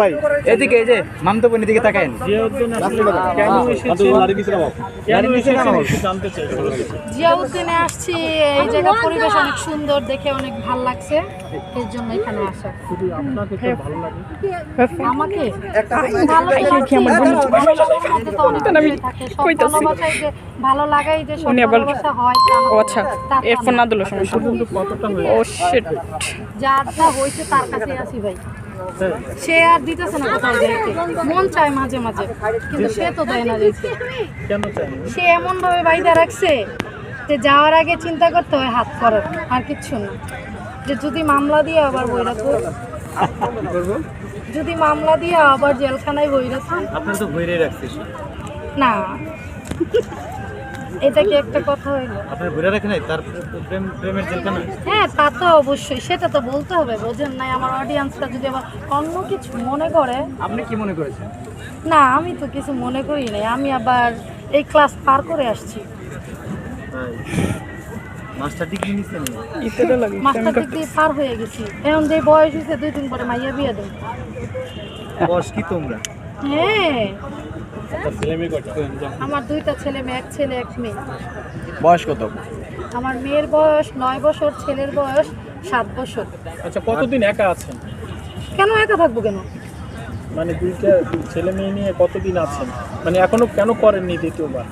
ভাই এদিকে এই যে মামতো বোন এদিকে তাকায়েন। জিয়াউদ্দিনে আসছি, এই জায়গা পরিবেশ অনেক সুন্দর, দেখে অনেক ভালো লাগছে, এর জন্য এখানে আসা। আমাকে ভালো লাগাই যে সব ভালোবাসা হয়, এরপর না দিল সমস্যা। ও শিট, যার যা হইছে তার কাছে আসি ভাই। সে আর দিতেছে না কোথাও যাইতে, মন চায় মাঝে মাঝে, কিন্তু সে তো দেয় না যাইতে। সে এমন ভাবে বাইদা রাখছে যে যাওয়ার আগে চিন্তা করতে হয় হাত করার, আর কিচ্ছু না। যে যদি মামলা দিয়ে আবার বইরা তো যদি মামলা দিয়ে আবার জেলখানায় বইরা তো আপনি তো ঘুরে রাখছেন না, এটা কি একটা কথা হইল? আপনি ঘুরে রাখেন নাই তার প্রেমের জেলখানা? হ্যাঁ, তা তো অবশ্যই, সেটা তো বলতে হবে। বোঝেন নাই আমার অডিয়েন্সটা যদি আবার অন্য কিছু মনে করে। আপনি কি মনে করেছেন? না, আমি তো কিছু মনে করি নাই, আমি আবার এই ক্লাস পার করে আসছি। মাস্টার ডিগ্রি নিছেন? মাস্টার ডিগ্রি পার হয়ে গেছি, এখন যে বয়স হয়েছে 2 দিন পরে মাইয়া বিয়ে দেব। বয়স কি তোমরা? হ্যাঁ, আমার 2টা ছেলে মেয়ে, 1 ছেলে 1 মেয়ে। বয়স কত? আমার মেয়ের বয়স 9 বছর, ছেলের বয়স 7 বছর। আচ্ছা, কতদিন একা আছেন? কেন একা থাকবো কেন? মানে 2টা ছেলে মেয়ে নিয়ে কতদিন আছেন? মানে এখনো কেন করেননি দ্বিতীয়বার?